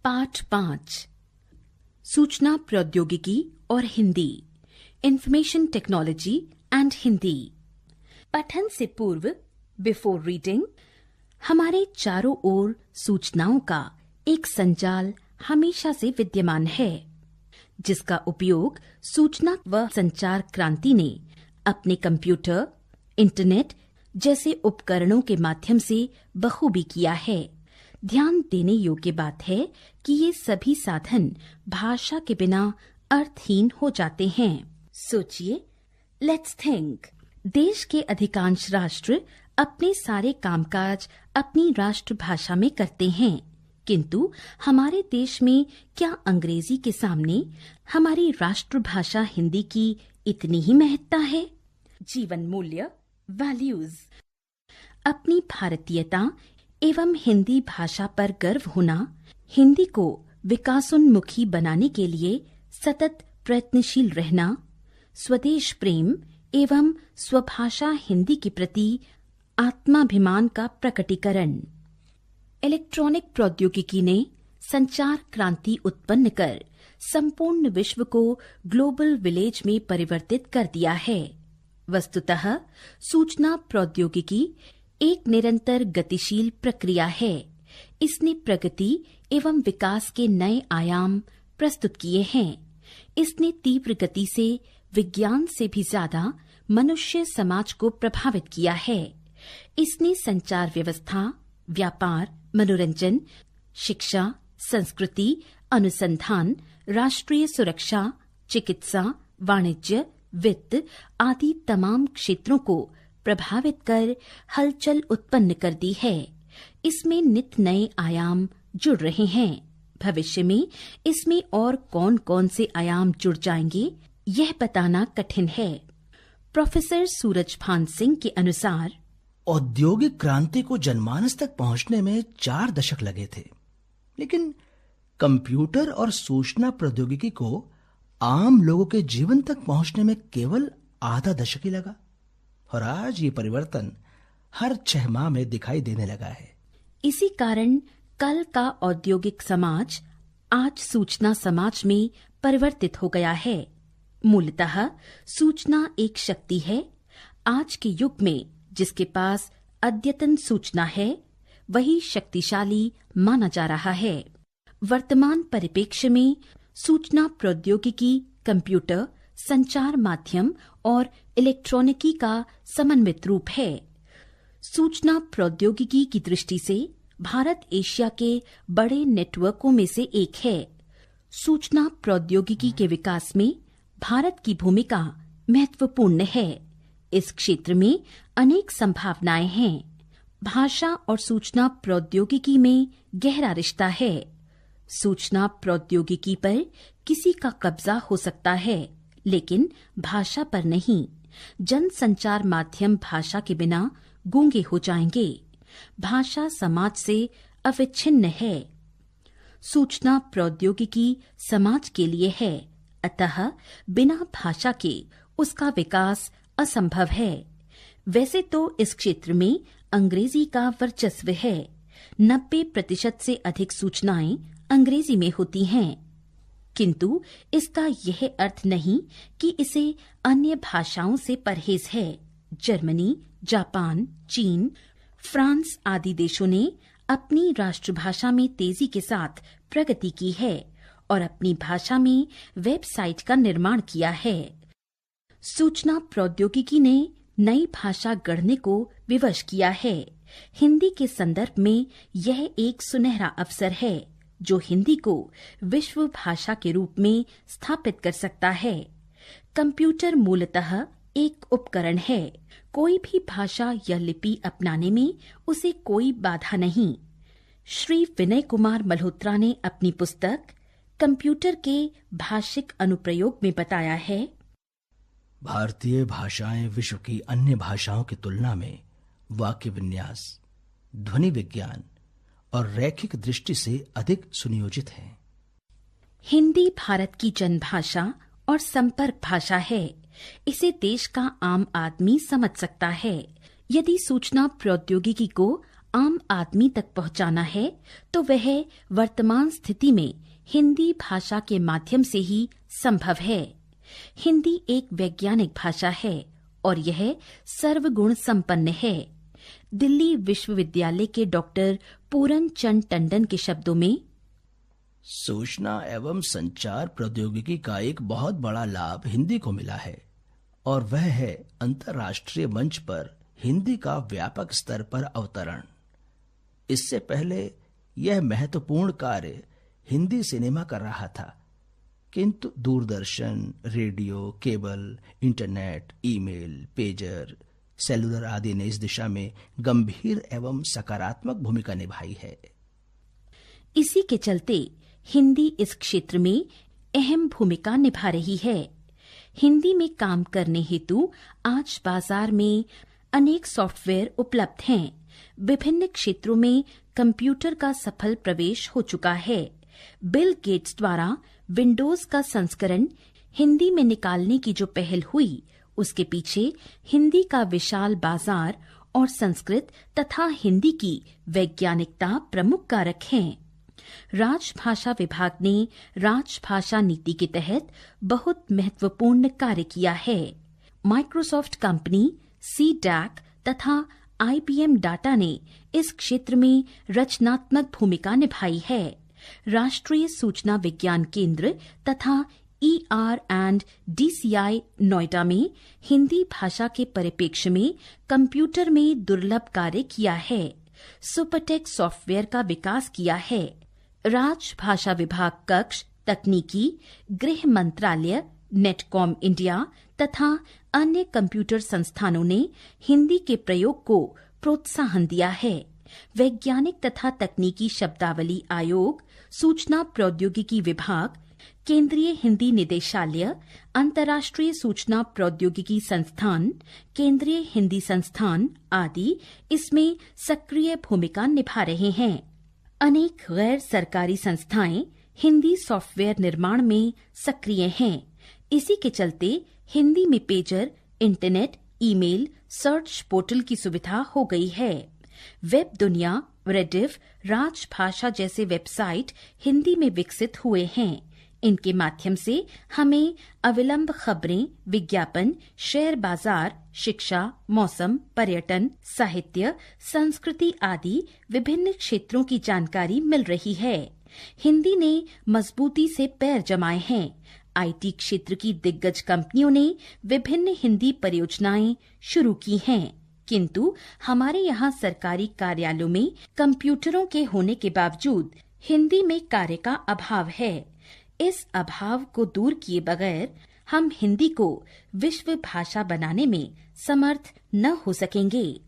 पाठ 5 सूचना प्रौद्योगिकी और Hindi, information technology and Hindi. पठन से पूर्व, बिफोर रीडिंग, हमारे चारों ओर सूचनाओं का एक संजाल हमेशा से विद्यमान है, जिसका उपयोग सूचना व संचार क्रांति ने अपने कंप्यूटर, इंटरनेट जैसे उपकरणों के माध्यम से बखूबी किया है। ध्यान देने योग्य बात है कि ये सभी साधन भाषा के बिना अर्थहीन हो जाते हैं। सोचिए, लेट्स थिंक। देश के अधिकांश राष्ट्र अपने सारे कामकाज अपनी राष्ट्रभाषा में करते हैं, किंतु हमारे देश में क्या अंग्रेजी के सामने हमारी राष्ट्रभाषा हिंदी की इतनी ही महत्ता है? जीवन मूल्य, वैल्यूज। अपनी भारतीयता एवं हिंदी भाषा पर गर्व होना, हिंदी को विकासोन्मुखी बनाने के लिए सतत प्रयत्नशील रहना, स्वदेश प्रेम एवं स्वभाषा हिंदी के प्रति आत्माभिमान का प्रकटीकरण। इलेक्ट्रॉनिक प्रौद्योगिकी ने संचार क्रांति उत्पन्न कर संपूर्ण विश्व को ग्लोबल विलेज में परिवर्तित कर दिया है। वस्तुतः सूचना प्रौद्योगिकी एक निरंतर गतिशील प्रक्रिया है। इसने प्रगति एवं विकास के नए आयाम प्रस्तुत किए हैं। इसने तीव्र गति से विज्ञान से भी ज्यादा मनुष्य समाज को प्रभावित किया है। इसने संचार व्यवस्था, व्यापार, मनोरंजन, शिक्षा, संस्कृति, अनुसंधान, राष्ट्रीय सुरक्षा, चिकित्सा, वाणिज्य, वित्त आदि तमाम क्षेत्रों को प्रभावित कर हलचल उत्पन्न कर दी है। इसमें नित नए आयाम जुड़ रहे हैं। भविष्य में इसमें और कौन कौन से आयाम जुड़ जाएंगे, यह बताना कठिन है। प्रोफेसर सूरजभान सिंह के अनुसार औद्योगिक क्रांति को जनमानस तक पहुंचने में 4 दशक लगे थे, लेकिन कंप्यूटर और सूचना प्रौद्योगिकी को आम लोगों के जीवन तक पहुंचने में केवल आधा दशक ही लगा। और आज ये परिवर्तन हर 6 माह में दिखाई देने लगा है। इसी कारण कल का औद्योगिक समाज आज सूचना समाज में परिवर्तित हो गया है। मूलतः सूचना एक शक्ति है। आज के युग में जिसके पास अद्यतन सूचना है, वही शक्तिशाली माना जा रहा है। वर्तमान परिप्रेक्ष्य में सूचना प्रौद्योगिकी कंप्यूटर, संचार माध्यम और इलेक्ट्रॉनिकी का समन्वित रूप है। सूचना प्रौद्योगिकी की दृष्टि से भारत एशिया के बड़े नेटवर्कों में से एक है। सूचना प्रौद्योगिकी के विकास में भारत की भूमिका महत्वपूर्ण है। इस क्षेत्र में अनेक संभावनाएं हैं। भाषा और सूचना प्रौद्योगिकी में गहरा रिश्ता है। सूचना प्रौद्योगिकी पर किसी का कब्जा हो सकता है, लेकिन भाषा पर नहीं। जनसंचार माध्यम भाषा के बिना गूंगे हो जाएंगे। भाषा समाज से अविच्छिन्न है। सूचना प्रौद्योगिकी समाज के लिए है, अतः बिना भाषा के उसका विकास असंभव है। वैसे तो इस क्षेत्र में अंग्रेजी का वर्चस्व है। 90% से अधिक सूचनाएं अंग्रेजी में होती हैं, किंतु इसका यह अर्थ नहीं कि इसे अन्य भाषाओं से परहेज है। जर्मनी, जापान, चीन, फ्रांस आदि देशों ने अपनी राष्ट्रभाषा में तेजी के साथ प्रगति की है और अपनी भाषा में वेबसाइट का निर्माण किया है। सूचना प्रौद्योगिकी ने नई भाषा गढ़ने को विवश किया है। हिंदी के संदर्भ में यह एक सुनहरा अवसर है, जो हिंदी को विश्व भाषा के रूप में स्थापित कर सकता है। कंप्यूटर मूलतः एक उपकरण है। कोई भी भाषा या लिपि अपनाने में उसे कोई बाधा नहीं। श्री विनय कुमार मल्होत्रा ने अपनी पुस्तक कंप्यूटर के भाषिक अनुप्रयोग में बताया है, भारतीय भाषाएं विश्व की अन्य भाषाओं की तुलना में वाक्य विन्यास, ध्वनि विज्ञान और रैखिक दृष्टि से अधिक सुनियोजित हैं। हिंदी भारत की जनभाषा और संपर्क भाषा है। इसे देश का आम आदमी समझ सकता है। यदि सूचना प्रौद्योगिकी को आम आदमी तक पहुंचाना है तो वह वर्तमान स्थिति में हिंदी भाषा के माध्यम से ही संभव है। हिंदी एक वैज्ञानिक भाषा है और यह सर्वगुण संपन्न है। दिल्ली विश्वविद्यालय के डॉक्टर पूरन चंद टंडन के शब्दों में, सूचना एवं संचार प्रौद्योगिकी का एक बहुत बड़ा लाभ हिंदी को मिला है और वह है अंतर्राष्ट्रीय मंच पर हिंदी का व्यापक स्तर पर अवतरण। इससे पहले यह महत्वपूर्ण कार्य हिंदी सिनेमा कर रहा था, किंतु Doordarshan, radio, cable, internet, email, pager, cellular आदि ने इस दिशा में गंभीर एवं सकारात्मक भूमिका निभाई है। इसी के चलते हिंदी इस क्षेत्र में अहम भूमिका निभा रही है। हिंदी में काम करने हेतु आज बाजार में अनेक सॉफ्टवेयर उपलब्ध हैं। विभिन्न क्षेत्रों में कंप्यूटर का सफल प्रवेश हो चुका है। बिल गेट्स द्वारा विंडोज का संस्करण हिंदी में निकालने की जो पहल हुई, उसके पीछे हिंदी का विशाल बाजार और संस्कृत तथा हिंदी की वैज्ञानिकता प्रमुख कारक हैं। राजभाषा विभाग ने राजभाषा नीति के तहत बहुत महत्वपूर्ण कार्य किया है। माइक्रोसॉफ्ट कंपनी, CDAC तथा IBM डाटा ने इस क्षेत्र में रचनात्मक भूमिका निभाई है। राष्ट्रीय सूचना विज्ञान केंद्र तथा ER&DCI नोएडा में हिंदी भाषा के परिप्रेक्ष्य में कंप्यूटर में दुर्लभ कार्य किया है। सुपरटेक्स्ट सॉफ्टवेयर का विकास किया है। राजभाषा विभाग कक्ष, तकनीकी, गृह मंत्रालय, नेटकॉम इंडिया तथा अन्य कंप्यूटर संस्थानों ने हिंदी के प्रयोग को प्रोत्साहन दिया है। वैज्ञानिक तथा तकनीकी शब्दावली आयोग, सूचना प्रौद्योगिकी विभाग, केंद्रीय हिंदी निदेशालय, अंतर्राष्ट्रीय सूचना प्रौद्योगिकी संस्थान, केंद्रीय हिंदी संस्थान आदि इसमें सक्रिय भूमिका निभा रहे हैं। अनेक गैर सरकारी संस्थाएं हिंदी सॉफ्टवेयर निर्माण में सक्रिय हैं। इसी के चलते हिंदी में pager, internet, email, search portal की सुविधा हो गई है। वेब दुनिया, रेडिफ, राजभाषा जैसे वेबसाइट हिंदी में विकसित हुए हैं। इनके माध्यम से हमें अविलंब खबरें, विज्ञापन, शेयर बाजार, शिक्षा, मौसम, पर्यटन, साहित्य, संस्कृति आदि विभिन्न क्षेत्रों की जानकारी मिल रही है। हिंदी ने मजबूती से पैर जमाए हैं। IT क्षेत्र की दिग्गज कंपनियों ने विभिन्न हिंदी परियोजनाएं शुरू की हैं, किंतु हमारे यहाँ सरकारी कार्यालयों में कंप्यूटरों के होने के बावजूद हिंदी में कार्य का अभाव है। इस अभाव को दूर किए बगैर हम हिंदी को विश्व भाषा बनाने में समर्थ न हो सकेंगे।